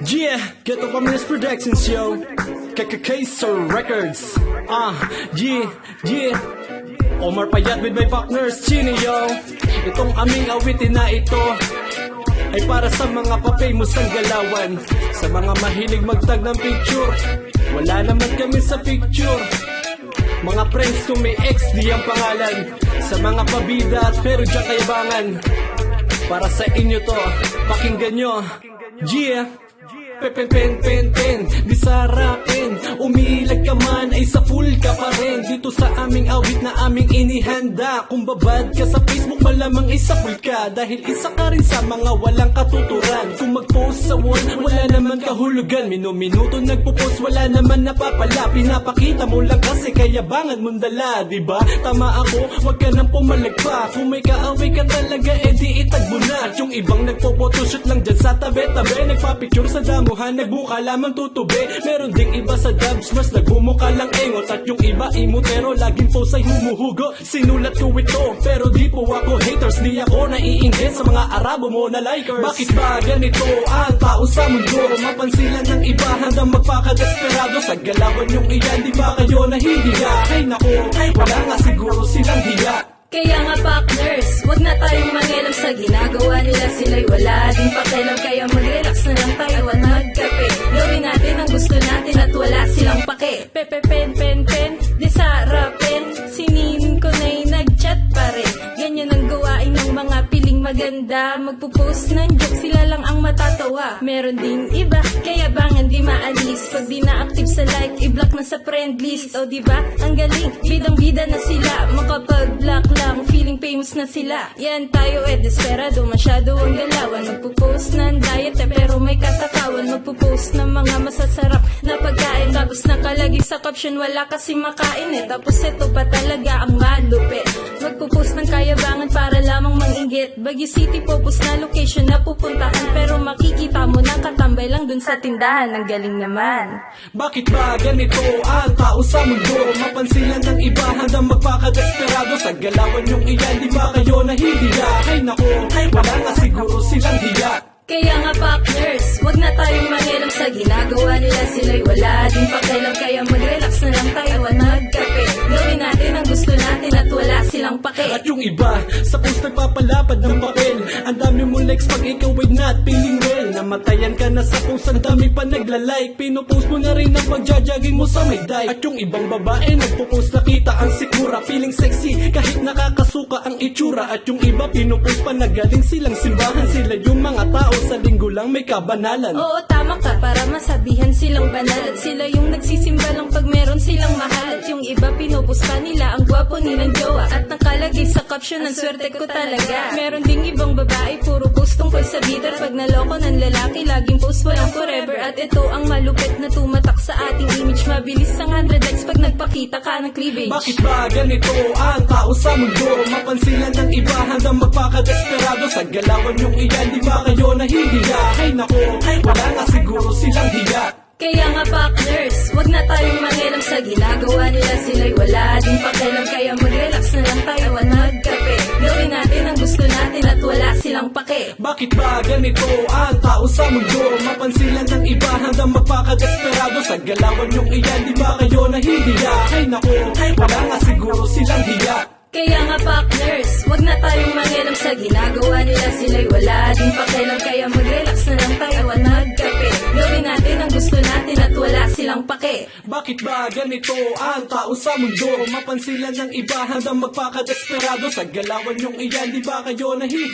Yeah, get up on this Productions, yo. KKKSR Records. Yeah. Omar Payat with my partners, Chini, yo. Itong aming awitin na ito ay para sa mga pa-famous ang galawan, sa mga mahilig magtag ng picture. Wala naman kami sa picture. Mga friends kung may ex, di ang pangalan. Sa mga pabida at pero dyan kayabangan. Para sa inyo to, pakinggan nyo. Yeah. Pen, di sarapin. Umilag ka man ay sa full ka pa rin. Dito sa aming awit na aming inihanda. Kung babad ka sa Facebook, malamang isa full ka. Dahil isa ka rin sa mga walang katuturan. Kung mag-post sa wall, wala naman kahulugan. Minuto nagpo-post, wala naman napapala. Pinapakita mo lang kasi kayabangan mong dala, diba? Tama ako, wag ka nang pumalagpa. Kung may kaaway ka talaga, edi itag mo na. At yung ibang nagpo-photoshoot lang dyan sa tabi-tabi, nagpa-picture sa damuhan, nagbuka lamang tutubi. Meron ding iba sa dubs, mas nagbumuka lang engot. At yung iba imutero, laging post ay humuhugo. Sinulat ko ito, pero di po ako haters. Di ako naiinggit sa mga Arabo mo na likers. Bakit ba ganito ang tao sa mundo? Mapansilan ng iba hanggang magpakadesperado. Sa galawan yung iyan, di ba kayo nahihiya? Ay nako, wala nga siguro silang hiya. Kaya nga partners, wag na tayong mangialam sa ginagawa nila. Sila'y wala din pakialam, kaya mag-relax na lang tayo at magkape. Gawin natin ang gusto natin at wala silang pake. Pen, di sarapin. Sininin ko na'y nag-chat pa rin. Ganyan ang gawain ng mga piling maganda. Magpo-post ng joke, sila lang ang matatawa. Meron din iba, kaya bangan di maalis. Pag di na-active sa like, i-block na sa friend list. O diba, ang galing, bidang-bida na sila. Makapag-block lang, feeling famous na sila. Yan tayo desperado, masyado ang galawan. Magpo-post ng diet pero may katakawan. Magpo-post ng mga masasarap na pagkain. Tapos nakalagay sa caption, wala kasi makain Tapos ito pa talaga ang malupit. Magpo-post ng kayabangan para lamang manginggit. Baguio City po post na location na pupuntahan. Pero makikita mo na katambay lang dun sa tindahan. Ang galing naman. Bakit ba ganito ang tao sa mundo? Mapansilan ng iba hanggang magpakadesperado. Sa galawan yung iyan, di ba kayo nahihiya? Ay nako, wala nga siguro silang hiya. Kaya nga partners, wag na tayong mangialam sa ginagawa nila. Sila'y wala din pakialam, kaya mag-relax na lang tayo at magkape. Gawin natin ang gusto natin at wala silang pake. At yung iba, sa post nagpapalapad ng papel. Ang dami mong likes pag ikaw ay not feeling well. Namatayan ka na sa post, ang dami pa nagla-like. Pinopost mo na rin ang pagja-jogging mo sa may dike. At yung ibang babae nagpo-post na kita ang sikmura, feeling sexy kahit nakakasuka ang itsura. At yung iba pinopost pa na galing silang simbahan. Sila yung mga tao sa linggo lang may kabanalan. Oo, tama ka, para masabihan silang banal. At sila yung nagsisimba lang pag meron silang mahal. At yung iba pinupost pa nila ang gwapo nilang jowa. At nakalagay sa caption, ang swerte ko talaga. Meron ding ibang babae, puro post tungkol sa bitter. Pag naloko ng lalaki, laging post walang forever. At ito ang malupit na tumatak sa ating image. Mabilis ang 100 likes pag nagpakita ka ng cleavage. Bakit ba ganito ang tao sa mundo? Mapansilan ng iba hanggang magpakadesperado. Sa galawan yung iyan, di ba kayo nahihiya? Ay nako, wala nga siguro silang hiya. Kaya nga partners, wag na tayong mangialam sa ginagawa nila. Sila'y wala din pakialam, kaya mag-relax na lang tayo at magkape. Gawin natin ang gusto natin at wala silang pake. Bakit ba ganito ang tao sa mundo? Mapansilan ng iba hanggang magpakadesperado. Sa galawan yung iyan, di ba kayo nahihiya? Ay nako, wala nga siguro silang hiya. Kaya nga partners, wag na tayong mangialam sa ginagawa nila. Sila'y wala din pakialam, kaya mag-relax na lang tayo at magkape. Gawin natin ang gusto natin at wala silang pake. Bakit ba ganito ang tao sa mundo? Mapansilan ng iba hanggang magpakadesperado. Sa galawan yung iyan, di ba kayo nahihiya?